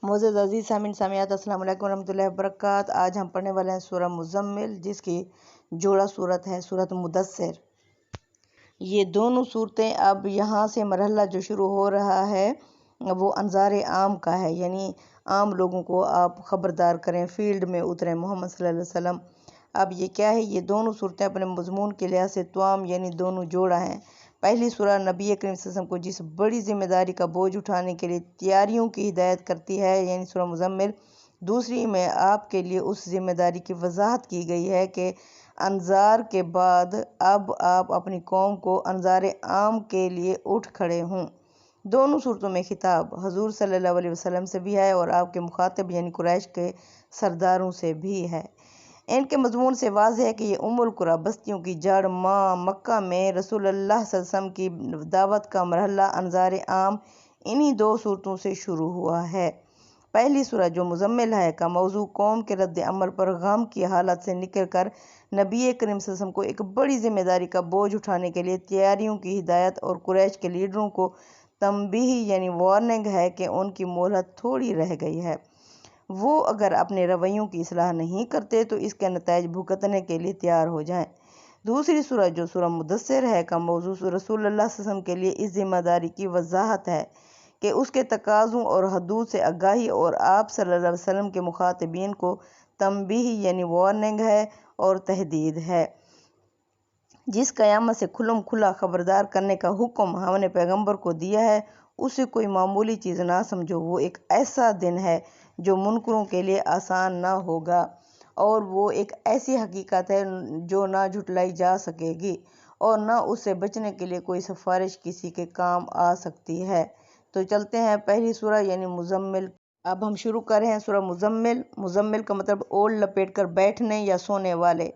معزز عزیز سامعین سامعات، السلام علیکم ورحمۃ اللہ وبرکاتہ۔ آج ہم پڑھنے والے ہیں سورہ مزمل، جس کی جوڑا صورت ہے سورۃ مدثر۔ یہ دونوں صورتیں اب یہاں سے مرحلہ جو شروع ہو رہا ہے وہ انذار عام کا ہے، یعنی عام لوگوں کو آپ خبردار کریں، فیلڈ میں اتریں محمد صلی اللہ علیہ وسلم۔ اب یہ کیا ہے؟ یہ دونوں صورتیں اپنے مضمون کے لحاظ سے توام یعنی دونوں جوڑا ہیں۔ پہلی سورہ نبی کریم صلی اللہ علیہ وسلم کو جس بڑی ذمہ داری کا بوجھ اٹھانے کے لیے تیاریوں کی ہدایت کرتی ہے، یعنی سورہ مزمل۔ دوسری میں آپ کے لیے اس ذمہ داری کی وضاحت کی گئی ہے کہ انذار کے بعد اب آپ اپنی قوم کو انذار عام کے لیے اٹھ کھڑے ہوں۔ دونوں صورتوں میں خطاب حضور صلی اللہ علیہ وسلم سے بھی ہے اور آپ کے مخاطب یعنی قریش کے سرداروں سے بھی ہے۔ ان کے مضمون سے واضح ہے کہ یہ ام القری بستیوں کی جڑ ماں مکہ میں رسول اللہ صلی اللہ علیہ وسلم کی دعوت کا مرحلہ انذار عام انہی دو صورتوں سے شروع ہوا ہے۔ پہلی سورہ جو مزمل ہے کا موضوع قوم کے رد عمل پر غم کی حالت سے نکل کر نبی کریم صلی اللہ علیہ وسلم کو ایک بڑی ذمہ داری کا بوجھ اٹھانے کے لیے تیاریوں کی ہدایت اور قریش کے لیڈروں کو تنبیہ یعنی وارننگ ہے کہ ان کی مہلت تھوڑی رہ گئی ہے، وہ اگر اپنے رویوں کی اصلاح نہیں کرتے تو اس کے نتائج بھگتنے کے لیے تیار ہو جائیں۔ دوسری سورہ جو سورہ مدثر ہے کا موضوع رسول اللہ صلی اللہ علیہ وسلم کے لیے اس ذمہ داری کی وضاحت ہے کہ اس کے تقاضوں اور حدود سے آگاہی اور آپ صلی اللہ علیہ وسلم کے مخاطبین کو تنبیہ یعنی وارننگ ہے اور تحدید ہے۔ جس قیامت سے کھلم کھلا خبردار کرنے کا حکم ہم نے پیغمبر کو دیا ہے، اسے کوئی معمولی چیز نہ سمجھو۔ وہ ایک ایسا دن ہے جو منکروں کے لیے آسان نہ ہوگا، اور وہ ایک ایسی حقیقت ہے جو نہ جھٹلائی جا سکے گی اور نہ اس سے بچنے کے لیے کوئی سفارش کسی کے کام آ سکتی ہے۔ تو چلتے ہیں پہلی سورہ یعنی مزمل۔ اب ہم شروع کر رہے ہیں سورہ مزمل۔ مزمل کا مطلب اوڑھ لپیٹ کر بیٹھنے یا سونے والے۔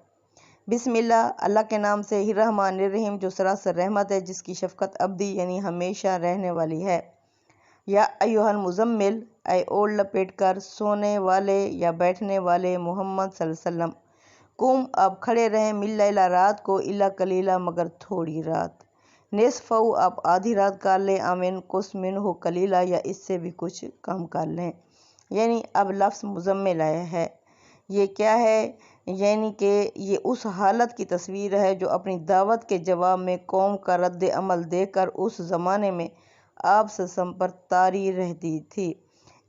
بسم اللہ، اللہ کے نام سے، الرحمن الرحیم جو سراسر رحمت ہے، جس کی شفقت ابدی یعنی ہمیشہ رہنے والی ہے۔ یا ایھا المزمل، اے اوڑھ لپیٹ کر سونے والے یا بیٹھنے والے محمد صلی اللہ علیہ وسلم۔ قم، آپ کھڑے رہیں، من اللیل رات کو، الا قلیلا مگر تھوڑی رات، نصفہ آپ آدھی رات کر لیں، او انقص منہ قلیلا یا اس سے بھی کچھ کم کر لیں۔ یعنی اب لفظ مزمل آیا ہے، یہ کیا ہے؟ یعنی کہ یہ اس حالت کی تصویر ہے جو اپنی دعوت کے جواب میں قوم کا رد عمل دیکھ کر اس زمانے میں آپ صلی اللہ علیہ وسلم پر طاری رہتی تھی۔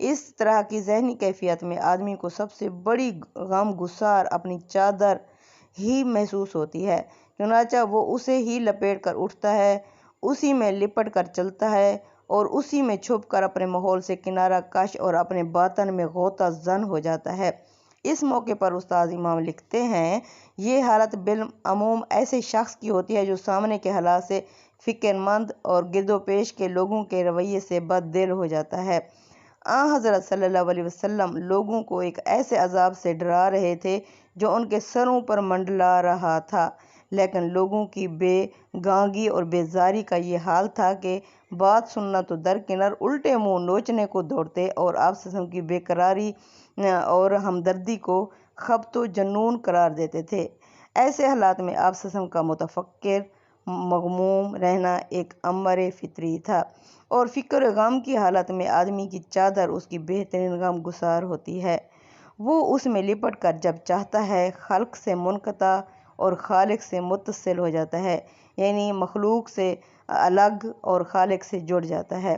اس طرح کی ذہنی کیفیت میں آدمی کو سب سے بڑی غم گسار اپنی چادر ہی محسوس ہوتی ہے، چنانچہ وہ اسے ہی لپیٹ کر اٹھتا ہے، اسی میں لپٹ کر چلتا ہے اور اسی میں چھپ کر اپنے ماحول سے کنارہ کش اور اپنے باطن میں غوطہ زن ہو جاتا ہے۔ اس موقع پر استاد امام لکھتے ہیں، یہ حالت بالعموم ایسے شخص کی ہوتی ہے جو سامنے کے حالات سے فکر مند اور گرد و پیش کے لوگوں کے رویے سے بد دل ہو جاتا ہے۔ آن حضرت صلی اللہ علیہ وسلم لوگوں کو ایک ایسے عذاب سے ڈرا رہے تھے جو ان کے سروں پر منڈلا رہا تھا، لیکن لوگوں کی بے گانگی اور بیزاری کا یہ حال تھا کہ بات سننا تو درکنار، الٹے منہ نوچنے کو دوڑتے اور آپ صلی اللہ علیہ وسلم کی بے قراری اور ہمدردی کو خبط و جنون قرار دیتے تھے۔ ایسے حالات میں آپ صلی اللہ علیہ وسلم کا متفکر مغموم رہنا ایک امر فطری تھا، اور فکر و غم کی حالت میں آدمی کی چادر اس کی بہترین غم گسار ہوتی ہے۔ وہ اس میں لپٹ کر جب چاہتا ہے خلق سے منقطع اور خالق سے متصل ہو جاتا ہے، یعنی مخلوق سے الگ اور خالق سے جڑ جاتا ہے۔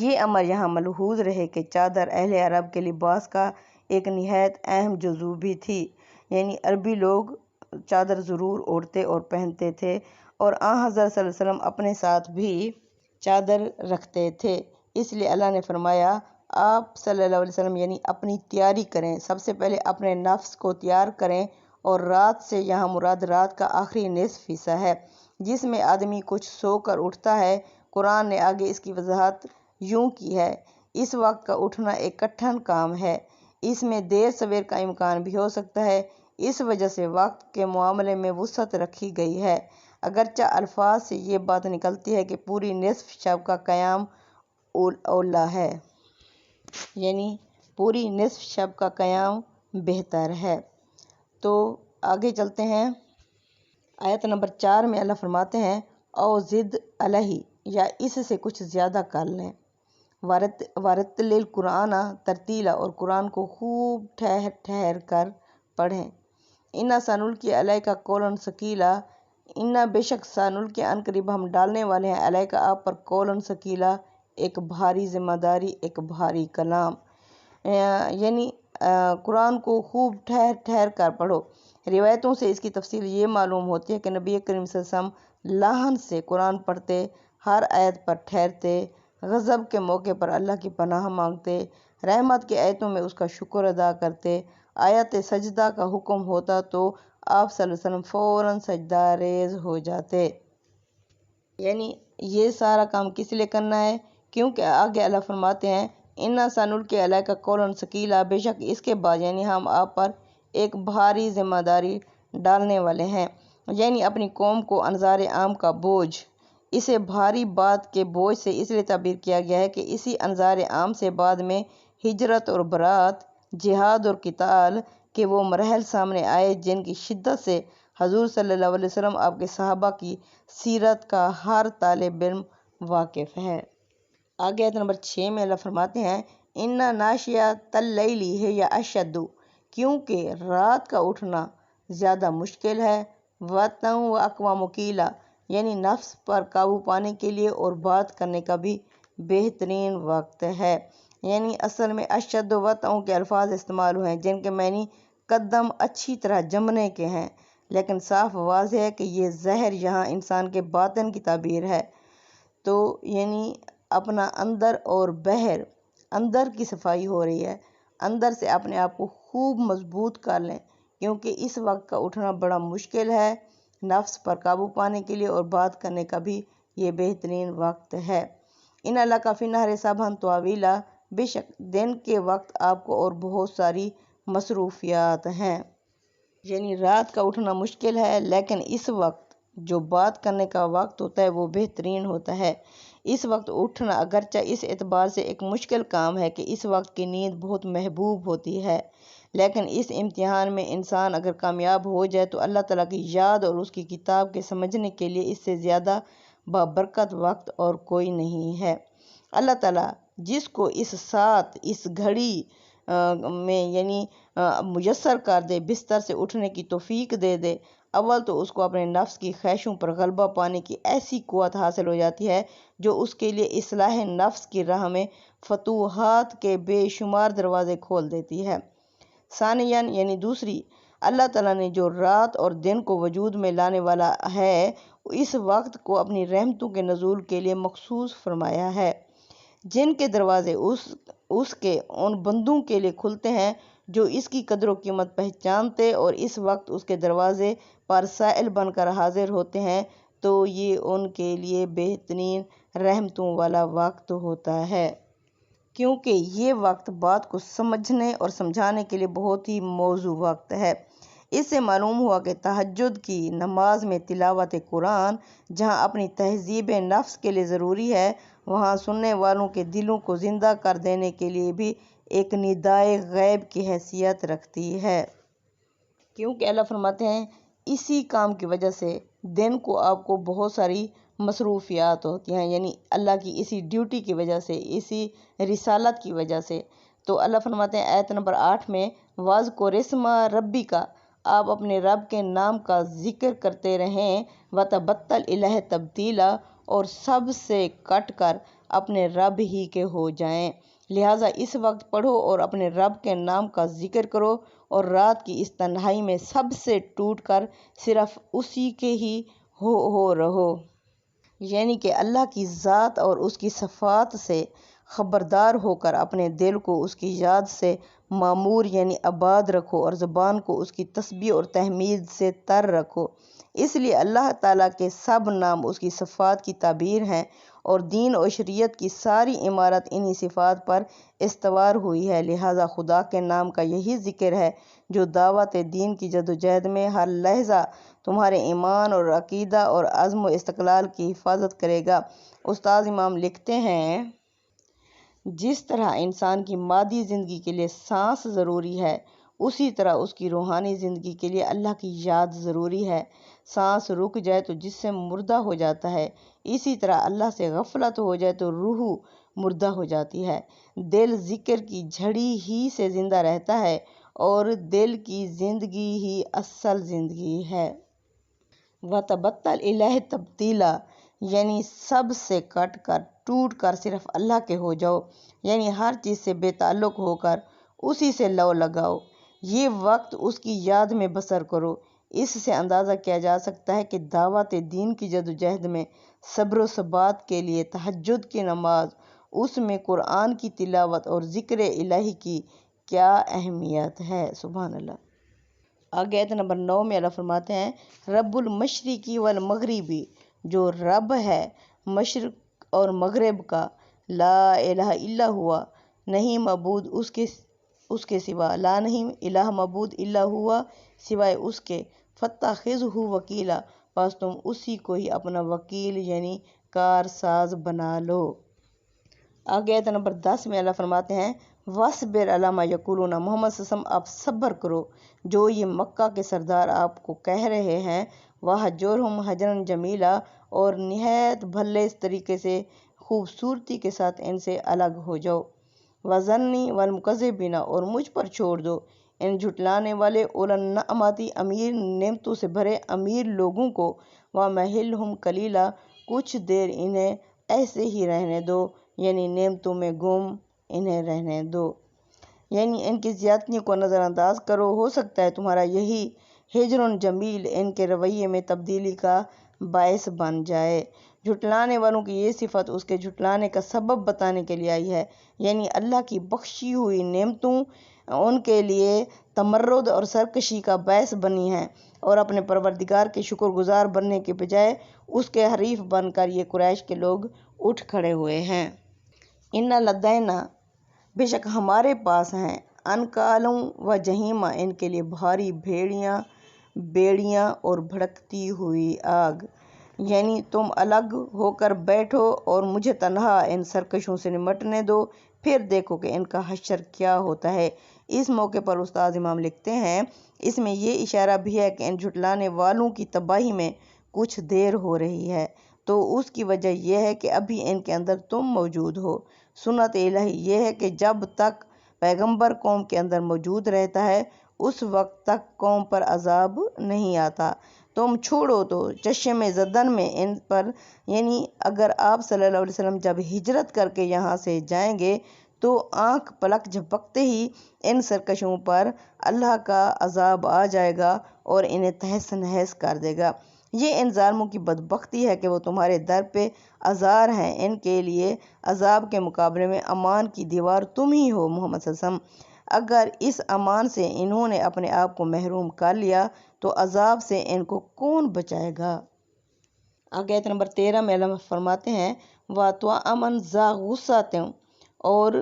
یہ امر یہاں ملحوظ رہے کہ چادر اہل عرب کے لباس کا ایک نہایت اہم جزو بھی تھی، یعنی عربی لوگ چادر ضرور اوڑھتے اور پہنتے تھے، اور آن حضرت صلی اللہ علیہ وسلم اپنے ساتھ بھی چادر رکھتے تھے۔ اس لیے اللہ نے فرمایا آپ صلی اللہ علیہ وسلم یعنی اپنی تیاری کریں، سب سے پہلے اپنے نفس کو تیار کریں، اور رات سے یہاں مراد رات کا آخری نصف حصہ ہے جس میں آدمی کچھ سو کر اٹھتا ہے۔ قرآن نے آگے اس کی وضاحت یوں کی ہے، اس وقت کا اٹھنا ایک کٹھن کام ہے، اس میں دیر سویر کا امکان بھی ہو سکتا ہے، اس وجہ سے وقت کے معاملے میں وسعت رکھی گئی ہے، اگرچہ الفاظ سے یہ بات نکلتی ہے کہ پوری نصف شب کا قیام اولیٰ ہے، یعنی پوری نصف شب کا قیام بہتر ہے۔ تو آگے چلتے ہیں، آیت نمبر 4 میں اللہ فرماتے ہیں او زد علیہ، یا اس سے کچھ زیادہ کر لیں۔ وَرَتِّلِ الْقُرْآنَ ترتیلا، اور قرآن کو خوب ٹھہر ٹھہر کر پڑھیں۔ اِنَّا سَنُلْقِي عَلَيْكَ قَوْلًا ثَقِيلًا، اِنَّا بے شک سَنُلْقِي عن قریب ہم ڈالنے والے ہیں علیک آپ پر قولاً ثقیلا ایک بھاری ذمہ داری، ایک بھاری کلام، یعنی قرآن کو خوب ٹھہر ٹھہر کر پڑھو۔ روایتوں سے اس کی تفصیل یہ معلوم ہوتی ہے کہ نبی کریم صلی اللہ علیہ وسلم لحن سے قرآن پڑھتے، ہر آیت پر ٹھہرتے، غضب کے موقع پر اللہ کی پناہ مانگتے، رحمت کی آیتوں میں اس کا شکر ادا کرتے، آیت سجدہ کا حکم ہوتا تو آپ صلی اللہ علیہ وسلم فوراً سجدہ ریز ہو جاتے۔ یعنی یہ سارا کام کس لیے کرنا ہے؟ کیونکہ آگے اللہ فرماتے ہیں اِنَّا سَنُلْقِي عَلَيْكَ قَوْلًا ثَقِيلًا، بے شک اس کے بعد یعنی ہم آپ پر ایک بھاری ذمہ داری ڈالنے والے ہیں، یعنی اپنی قوم کو انظار عام کا بوجھ۔ اسے بھاری بات کے بوجھ سے اس لیے تعبیر کیا گیا ہے کہ اسی انظار عام سے بعد میں ہجرت اور برات، جہاد اور قتال کے وہ مراحل سامنے آئے جن کی شدت سے حضور صلی اللہ علیہ وسلم آپ کے صحابہ کی سیرت کا ہر طالب علم واقف ہے۔ آگے آیت نمبر 6 میں اللہ فرماتے ہیں اِنَّ ناشِیَۃَ اللیل ہِیَ اشد، کیونکہ رات کا اٹھنا زیادہ مشکل ہے، وَطْنًا وَأَقْوَمُ قِیلًا، یعنی نفس پر قابو پانے کے لیے اور بات کرنے کا بھی بہترین وقت ہے۔ یعنی اصل میں اشد و وطأ کے الفاظ استعمال ہوئے ہیں جن کے معنی قدم اچھی طرح جمنے کے ہیں، لیکن صاف واضح ہے کہ یہ زہر یہاں انسان کے باطن کی تعبیر ہے، تو یعنی اپنا اندر اور باہر، اندر کی صفائی ہو رہی ہے، اندر سے اپنے آپ کو خوب مضبوط کر لیں، کیونکہ اس وقت کا اٹھنا بڑا مشکل ہے، نفس پر قابو پانے کے لیے اور بات کرنے کا بھی یہ بہترین وقت ہے۔ اِنَّ لَکَ فِی النَّہَارِ سَبْحًا طَوِیلًا، بے شک دن کے وقت آپ کو اور بہت ساری مصروفیات ہیں۔ یعنی رات کا اٹھنا مشکل ہے، لیکن اس وقت جو بات کرنے کا وقت ہوتا ہے وہ بہترین ہوتا ہے۔ اس وقت اٹھنا اگرچہ اس اعتبار سے ایک مشکل کام ہے کہ اس وقت کی نیند بہت محبوب ہوتی ہے، لیکن اس امتحان میں انسان اگر کامیاب ہو جائے تو اللہ تعالیٰ کی یاد اور اس کی کتاب کے سمجھنے کے لیے اس سے زیادہ بابرکت وقت اور کوئی نہیں ہے۔ اللہ تعالیٰ جس کو اس ساتھ اس گھڑی میں یعنی میسر کر دے، بستر سے اٹھنے کی توفیق دے دے، اول تو اس کو اپنے نفس کی خواہشوں پر غلبہ پانے کی ایسی قوت حاصل ہو جاتی ہے جو اس کے لیے اصلاح نفس کی راہ میں فتوحات کے بے شمار دروازے کھول دیتی ہے۔ ثانیاً یعنی دوسری، اللہ تعالیٰ نے جو رات اور دن کو وجود میں لانے والا ہے، اس وقت کو اپنی رحمتوں کے نزول کے لیے مخصوص فرمایا ہے، جن کے دروازے اس کے ان بندوں کے لیے کھلتے ہیں جو اس کی قدر و قیمت پہچانتے اور اس وقت اس کے دروازے پر سائل بن کر حاضر ہوتے ہیں، تو یہ ان کے لیے بہترین رحمتوں والا وقت ہوتا ہے، کیونکہ یہ وقت بات کو سمجھنے اور سمجھانے کے لیے بہت ہی موزوں وقت ہے۔ اس سے معلوم ہوا کہ تہجد کی نماز میں تلاوت قرآن جہاں اپنی تہذیب نفس کے لیے ضروری ہے، وہاں سننے والوں کے دلوں کو زندہ کر دینے کے لیے بھی ایک ندائے غیب کی حیثیت رکھتی ہے، کیونکہ اللہ فرماتے ہیں اسی کام کی وجہ سے دن کو آپ کو بہت ساری مصروفیات ہوتی ہیں، یعنی اللہ کی اسی ڈیوٹی کی وجہ سے، اسی رسالت کی وجہ سے۔ تو اللہ فرماتے ہیں آیت نمبر 8 میں وَاذْكُرِ اسْمَ رَبِّكَ، آپ اپنے رب کے نام کا ذکر کرتے رہیں، وَتَبَتَّلْ إِلَیْهِ تَبْتِیلًا، اور سب سے کٹ کر اپنے رب ہی کے ہو جائیں، لہٰذا اس وقت پڑھو اور اپنے رب کے نام کا ذکر کرو اور رات کی اس تنہائی میں سب سے ٹوٹ کر صرف اسی کے ہی ہو رہو، یعنی کہ اللہ کی ذات اور اس کی صفات سے خبردار ہو کر اپنے دل کو اس کی یاد سے معمور یعنی آباد رکھو اور زبان کو اس کی تسبیح اور تحمید سے تر رکھو۔ اس لیے اللہ تعالیٰ کے سب نام اس کی صفات کی تعبیر ہیں اور دین و شریعت کی ساری عمارت انہی صفات پر استوار ہوئی ہے، لہٰذا خدا کے نام کا یہی ذکر ہے جو دعوت دین کی جدوجہد میں ہر لحظہ تمہارے ایمان اور عقیدہ اور عزم و استقلال کی حفاظت کرے گا۔ استاد امام لکھتے ہیں جس طرح انسان کی مادی زندگی کے لیے سانس ضروری ہے، اسی طرح اس کی روحانی زندگی کے لیے اللہ کی یاد ضروری ہے۔ سانس رک جائے تو جسم مردہ ہو جاتا ہے، اسی طرح اللہ سے غفلت ہو جائے تو روح مردہ ہو جاتی ہے۔ دل ذکر کی جھڑی ہی سے زندہ رہتا ہے اور دل کی زندگی ہی اصل زندگی ہے۔ وَتَبَتَّلْ إِلَيْهِ تَبْتِيلًا یعنی سب سے کٹ کر ٹوٹ کر صرف اللہ کے ہو جاؤ، یعنی ہر چیز سے بے تعلق ہو کر اسی سے لو لگاؤ۔ یہ وقت اس کی یاد میں بسر کرو۔ اس سے اندازہ کیا جا سکتا ہے کہ دعوت دین کی جدوجہد میں صبر و ثبات کے لیے تہجد کی نماز، اس میں قرآن کی تلاوت اور ذکر الہی کی کیا اہمیت ہے۔ سبحان اللہ۔ آگے آیت نمبر 9 میں اللہ فرماتے ہیں رب المشرقی والمغربی، جو رب ہے مشرق اور مغرب کا، لا الہ الا ہوا، نہیں معبود اس کے سوا، لا نہیں الہ معبود الا ہوا سوائے اس کے، فاتخذہ وکیلا، پس تم اسی کو ہی اپنا وکیل یعنی کارساز بنا لو۔ آگے آیت نمبر 10 میں اللہ فرماتے ہیں وَاصْبِرْ عَلَىٰ مَا يَقُولُونَ، محمد صلی اللہ علیہ وسلم آپ صبر کرو جو یہ مکہ کے سردار آپ کو کہہ رہے ہیں، وَاهْجُرْهُمْ هَجْرًا جَمِيلًا، اور نہایت بھلے اس طریقے سے خوبصورتی کے ساتھ ان سے الگ ہو جاؤ، وَذَرْنِي وَالْمُكَذِّبِينَ، اور مجھ پر چھوڑ دو ان جھٹلانے والے، اولي النعمۃ، امیر نعمتوں سے بھرے امیر لوگوں کو، وَمَهِّلْهُمْ قَلِيلًا، کچھ دیر انہیں ایسے ہی رہنے دو، یعنی نعمتوں میں گم انہیں رہنے دو، یعنی ان کی زیادتیوں کو نظر انداز کرو، ہو سکتا ہے تمہارا یہی ہجر جمیل ان کے رویے میں تبدیلی کا باعث بن جائے۔ جھٹلانے والوں کی یہ صفت اس کے جھٹلانے کا سبب بتانے کے لیے آئی ہے، یعنی اللہ کی بخشی ہوئی نعمتوں ان کے لیے تمرد اور سرکشی کا باعث بنی ہیں، اور اپنے پروردگار کے شکر گزار بننے کے بجائے اس کے حریف بن کر یہ قریش کے لوگ اٹھ کھڑے ہوئے ہیں۔ اِنَّ لَدَيْنَا، بے شک ہمارے پاس ہیں، انکالوں و جہیمہ، ان کے لیے بھاری بیڑیاں اور بھڑکتی ہوئی آگ، یعنی تم الگ ہو کر بیٹھو اور مجھے تنہا ان سرکشوں سے نمٹنے دو، پھر دیکھو کہ ان کا حشر کیا ہوتا ہے۔ اس موقع پر استاد امام لکھتے ہیں اس میں یہ اشارہ بھی ہے کہ ان جھٹلانے والوں کی تباہی میں کچھ دیر ہو رہی ہے، تو اس کی وجہ یہ ہے کہ ابھی ان کے اندر تم موجود ہو۔ سنت الہی یہ ہے کہ جب تک پیغمبر قوم کے اندر موجود رہتا ہے اس وقت تک قوم پر عذاب نہیں آتا۔ تم چھوڑو تو چشم زدن میں ان پر، یعنی اگر آپ صلی اللہ علیہ وسلم جب ہجرت کر کے یہاں سے جائیں گے تو آنکھ پلک جھپکتے ہی ان سرکشوں پر اللہ کا عذاب آ جائے گا اور انہیں تہس نہس کر دے گا۔ یہ ان ظالموں کی بدبختی ہے کہ وہ تمہارے در پہ آزار ہیں، ان کے لیے عذاب کے مقابلے میں امان کی دیوار تم ہی ہو محمد صلی اللہ علیہ وسلم۔ اگر اس امان سے انہوں نے اپنے آپ کو محروم کر لیا تو عذاب سے ان کو کون بچائے گا۔ آگے آیت نمبر 13 میں اللہ فرماتے ہیں وَطَعَامًا ذَا غُصَّةٍ، اور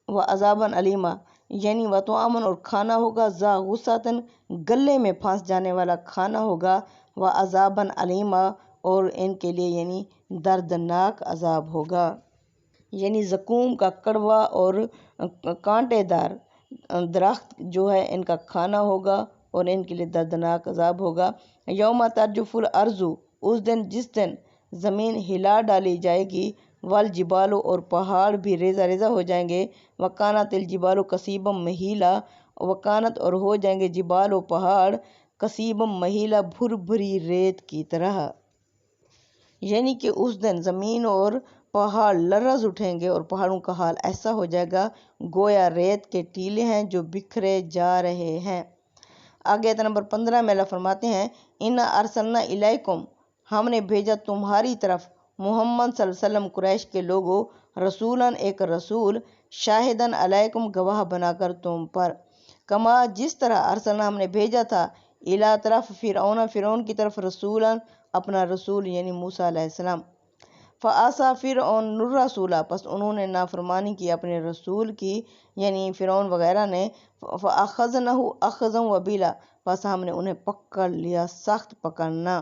وَعَذَابًا أَلِيمًا، یعنی وَطَعَامًا، اور کھانا ہوگا، ذَا غُصَّةٍ، گلے میں پھنس جانے والا کھانا ہوگا، وَعَذَابًا أَلِيمًا، اور ان کے لیے یعنی دردناک عذاب ہوگا، یعنی زقوم کا کڑوا اور کانٹے دار درخت جو ہے ان کا کھانا ہوگا اور ان کے لیے دردناک عذاب ہوگا۔ یوم ترجف الارض، اس دن جس دن زمین ہلا ڈالی جائے گی، والجبال، اور پہاڑ بھی ریزہ ریزہ ہو جائیں گے، وکانت الجبال کثیبا مہیلا، وکانت، اور ہو جائیں گے جبال و پہاڑ، کثیبا مہیلا، بھر بھری ریت کی طرح، یعنی کہ اس دن زمین اور پہاڑ لرز اٹھیں گے اور پہاڑوں کا حال ایسا ہو جائے گا گویا ریت کے ٹیلے ہیں جو بکھرے جا رہے ہیں۔ آگے آیت نمبر 15 میں اللہ فرماتے ہیں اِنَّا أَرْسَلْنَا إِلَيْكُمْ، ہم نے بھیجا تمہاری طرف، محمد صلی اللہ علیہ وسلم قریش کے لوگوں، رسولاً، ایک رسول، شاہداً علیکم، گواہ بنا کر تم پر، کما، جس طرح، ارسلنا، ہم نے بھیجا تھا، الی، طرف، فرعون کی طرف، رسولاً، اپنا رسول یعنی موسیٰ علیہ السلام، فعصیٰ فرعون الرسول، پس انہوں نے نافرمانی کی اپنے رسول کی، یعنی فرعون وغیرہ نے، فأخذنہ أخذا وبیلا، پس ہم نے انہیں پکڑ لیا سخت پکڑنا،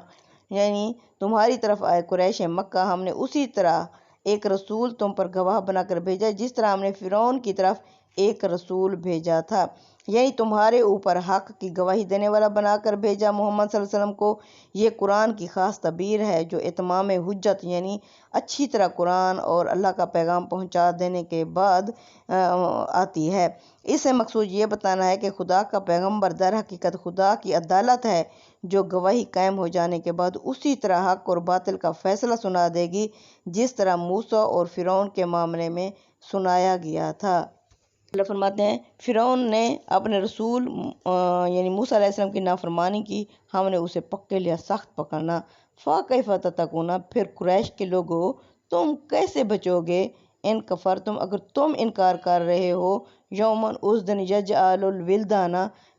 یعنی تمہاری طرف آئے قریش مکہ، ہم نے اسی طرح ایک رسول تم پر گواہ بنا کر بھیجا جس طرح ہم نے فرعون کی طرف ایک رسول بھیجا تھا، یعنی تمہارے اوپر حق کی گواہی دینے والا بنا کر بھیجا محمد صلی اللہ علیہ وسلم کو۔ یہ قرآن کی خاص تعبیر ہے جو اتمام حجت یعنی اچھی طرح قرآن اور اللہ کا پیغام پہنچا دینے کے بعد آتی ہے۔ اس سے مقصود یہ بتانا ہے کہ خدا کا پیغمبر در حقیقت خدا کی عدالت ہے جو گواہی قائم ہو جانے کے بعد اسی طرح حق اور باطل کا فیصلہ سنا دے گی جس طرح موسیٰ اور فرعون کے معاملے میں سنایا گیا تھا۔ اللہ فرماتے ہیں فرعون نے اپنے رسول یعنی موسیٰ علیہ السلام کی نافرمانی کی، ہم نے اسے پکڑ لیا سخت پکڑنا۔ فَكَيْفَ تَتَّقُونَ، پھر قریش کے لوگوں تم کیسے بچو گے، ان کفرتم، اگر تم انکار کر رہے ہو، یومن، اس دن، یجعل الولدان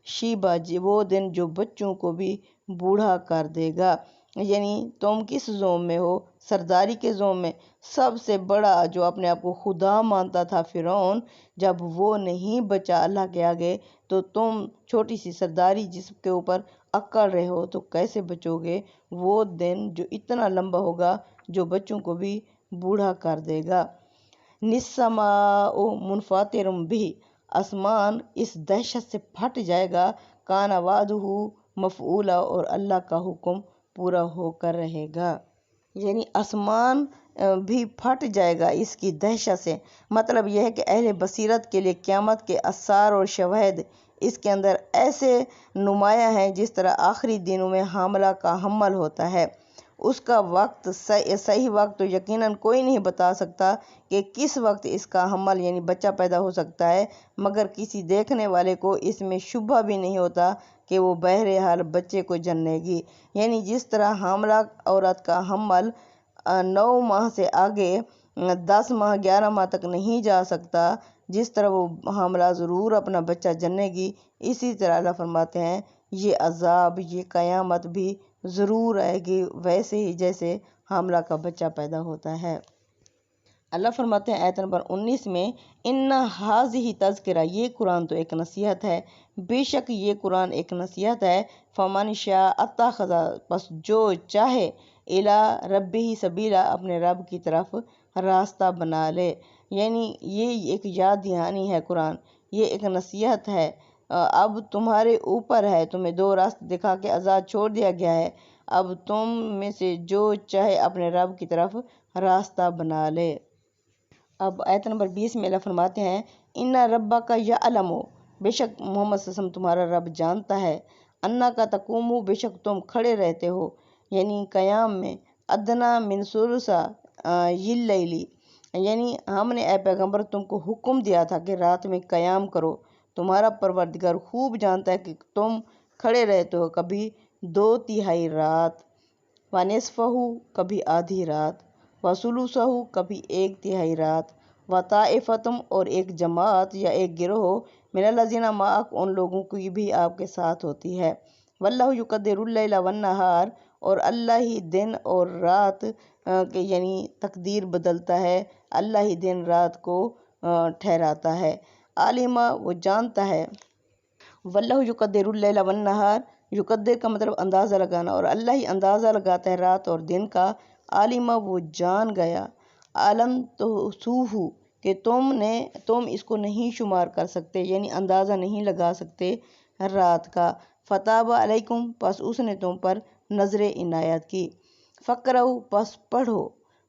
شیبا، وہ دن جو بچوں کو بھی بوڑھا کر دے گا۔ یعنی تم کس زوم میں ہو؟ سرداری کے زوم میں۔ سب سے بڑا جو اپنے آپ کو خدا مانتا تھا فرعون، جب وہ نہیں بچا اللہ کے آگے، تو تم چھوٹی سی سرداری جس کے اوپر اکڑ رہے ہو تو کیسے بچو گے وہ دن جو اتنا لمبا ہوگا جو بچوں کو بھی بوڑھا کر دے گا۔ نِسَّمَاءُ مُنْفَطِرٌ بِهِ، آسمان اس دہشت سے پھٹ جائے گا، کان وعدہ مفعولا، اور اللہ کا حکم پورا ہو کر رہے گا۔ یعنی آسمان بھی پھٹ جائے گا اس کی دہشت سے۔ مطلب یہ ہے کہ اہل بصیرت کے لیے قیامت کے آثار اور شواہد اس کے اندر ایسے نمایاں ہیں جس طرح آخری دنوں میں حاملہ کا حمل ہوتا ہے۔ اس کا وقت، صحیح وقت تو یقیناً کوئی نہیں بتا سکتا کہ کس وقت اس کا حمل یعنی بچہ پیدا ہو سکتا ہے، مگر کسی دیکھنے والے کو اس میں شبہ بھی نہیں ہوتا کہ وہ بہرحال بچے کو جننے گی۔ یعنی جس طرح حاملہ عورت کا حمل 9 ماہ سے آگے 10 ماہ 11 ماہ تک نہیں جا سکتا، جس طرح وہ حاملہ ضرور اپنا بچہ جننے گی، اسی طرح اللہ فرماتے ہیں یہ عذاب، یہ قیامت بھی ضرور آئے گی ویسے ہی جیسے حاملہ کا بچہ پیدا ہوتا ہے۔ اللہ فرماتے ہیں آیت نمبر 19 میں، اِنَّ هَٰذِهِ تَذْکِرَہ، یہ قرآن تو ایک نصیحت ہے، بے شک یہ قرآن ایک نصیحت ہے، فَمَنْ شَاءَ اتَّخَذَ، پس جو چاہے، إِلَىٰ رَبِّهِ سَبِیلًا، اپنے رب کی طرف راستہ بنا لے۔ یعنی یہ ایک یاد دہانی ہے قرآن، یہ ایک نصیحت ہے۔ اب تمہارے اوپر ہے، تمہیں 2 راستے دکھا کے آزاد چھوڑ دیا گیا ہے، اب تم میں سے جو چاہے اپنے رب کی طرف راستہ بنا لے۔ اب آیت نمبر 20 میں اللہ فرماتے ہیں، اِنَّ رَبَّکَ یعلم، بے شک محمد صلی اللہ علیہ وسلم تمہارا رب جانتا ہے، اَنَّکَ تَقُومُ، بے شک تم کھڑے رہتے ہو، یعنی قیام میں، ادنیٰ من ثلثی اللیل، یعنی ہم نے اے پیغمبر تم کو حکم دیا تھا کہ رات میں قیام کرو، تمہارا پروردگار خوب جانتا ہے کہ تم کھڑے رہتے ہو کبھی 2/3 رات، وَنِصْفَہُ، کبھی آدھی رات، وَثُلُثَہُ، کبھی 1/3 رات، وَطَائِفَةٌ، اور ایک جماعت یا ایک گروہ، مِنَ الَّذِینَ مَعَکَ، ان لوگوں کی بھی آپ کے ساتھ ہوتی ہے، وَاللَّهُ یُقَدِّرُ اللیل وَالنَّہَارَ، اور اللہ ہی دن اور رات کے یعنی تقدیر بدلتا ہے، اللہ ہی دن رات کو ٹھہراتا ہے، عالمہ، وہ جانتا ہے، وَاللَّهُ یُقَدِّرُ اللیل وَالنَّہَارَ، یقدر کا مطلب اندازہ لگانا، اور اللہ ہی اندازہ لگاتا ہے رات اور دن کا، عالمہ، وہ جان گیا، عالم تحصوہ، کہ تم اس کو نہیں شمار کر سکتے، یعنی اندازہ نہیں لگا سکتے رات کا، فتاب علیکم، پس اس نے تم پر نظر عنایت کی، فقرؤ، پس پڑھو،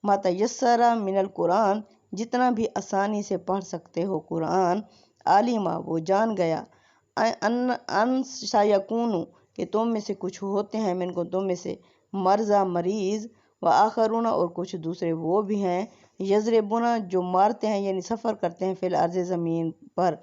ما تیسر من القرآن، جتنا بھی آسانی سے پڑھ سکتے ہو قرآن، عالمہ، وہ جان گیا، ان سیکون، کہ تم میں سے کچھ ہوتے ہیں، منکم، تم میں سے، مرضی، مریض، وآخرون، اور کچھ دوسرے وہ بھی ہیں، یضربون، جو مارتے ہیں یعنی سفر کرتے ہیں، فی الارض، زمین پر،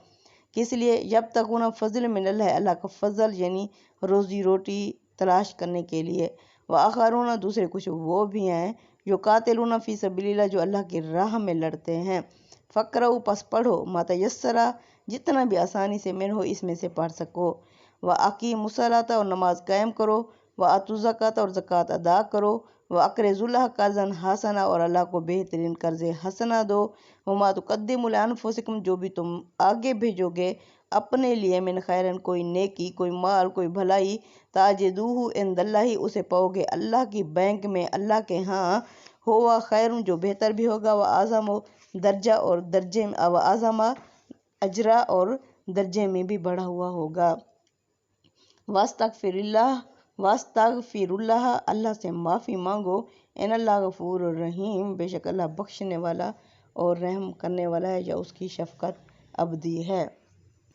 کس لیے، یبتغون فضل من اللہ، اللہ کا فضل یعنی روزی روٹی تلاش کرنے کے لیے، وآخرون، دوسرے کچھ وہ بھی ہیں، یقاتلون فی سبیل اللہ، جو اللہ کی راہ میں لڑتے ہیں، فقرؤ، پس پڑھو، ما تیسر، جتنا بھی آسانی سے منہ اس میں سے پڑھ سکو، وَأَقِیمُوا الصَّلَاةَ، اور نماز قائم کرو، وَآتُوا الزَّکَاةَ، اور زکوٰۃ ادا کرو، وَأَقْرِضُوا اللَّهَ قَرْضًا حَسَنًا، اور اللہ کو بہترین قرض حسنہ دو، وَمَا تُقَدِّمُوا لِأَنفُسِکُم، جو بھی تم آگے بھیجو گے اپنے لیے، من خیرن، کوئی نیکی، کوئی مال، کوئی بھلائی، تَجِدُوهُ عِندَ اللَّهِ، اسے پاؤ گے اللہ کی بینک میں، اللہ کے ہاں، ہوا خیر، جو بہتر بھی ہوگا، وَأَعْظَمُ درجہ، اور درجے میں، وَأَعْظَمُ اجرا اور درجے میں بھی بڑھا ہوا ہوگا۔ واستغفر اللہ، اللہ سے معافی مانگو، ان اللہ غفور الرحیم، بے شک اللہ بخشنے والا اور رحم کرنے والا ہے یا اس کی شفقت ابدی ہے۔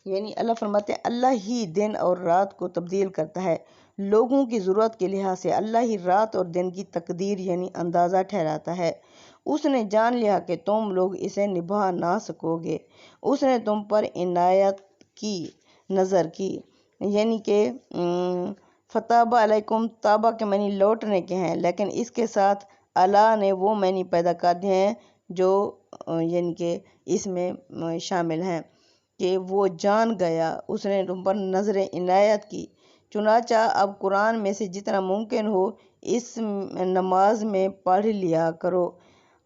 یعنی اللہ فرماتے ہیں اللہ ہی دن اور رات کو تبدیل کرتا ہے، لوگوں کی ضرورت کے لحاظ سے اللہ ہی رات اور دن کی تقدیر یعنی اندازہ ٹھہراتا ہے۔ اس نے جان لیا کہ تم لوگ اسے نبھا نہ سکو گے، اس نے تم پر عنایت کی، نظر کی، یعنی کہ فتاب علیکم، تابہ کے معنی لوٹنے کے ہیں، لیکن اس کے ساتھ اللہ نے وہ معنی پیدا کر دیے ہیں جو یعنی کہ اس میں شامل ہیں کہ وہ جان گیا، اس نے تم پر نظر عنایت کی۔ چنانچہ اب قرآن میں سے جتنا ممکن ہو اس نماز میں پڑھ لیا کرو۔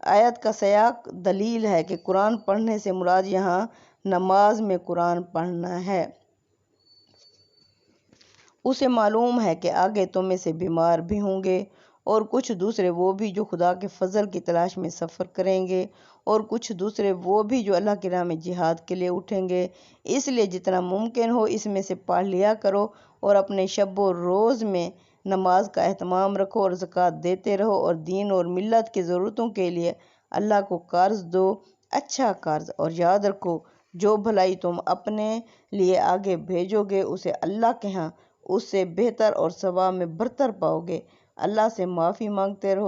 آیت کا سیاق دلیل ہے کہ قرآن پڑھنے سے مراد یہاں نماز میں قرآن پڑھنا ہے۔ اسے معلوم ہے کہ آگے تم میں سے بیمار بھی ہوں گے اور کچھ دوسرے وہ بھی جو خدا کے فضل کی تلاش میں سفر کریں گے، اور کچھ دوسرے وہ بھی جو اللہ کی راہ میں جہاد کے لیے اٹھیں گے، اس لیے جتنا ممکن ہو اس میں سے پڑھ لیا کرو اور اپنے شب و روز میں نماز کا اہتمام رکھو اور زکوٰۃ دیتے رہو اور دین اور ملت کی ضرورتوں کے لیے اللہ کو قرض دو، اچھا قرض، اور یاد رکھو جو بھلائی تم اپنے لیے آگے بھیجو گے اسے اللہ کے ہاں اس سے بہتر اور ثواب میں برتر پاؤ گے۔ اللہ سے معافی مانگتے رہو۔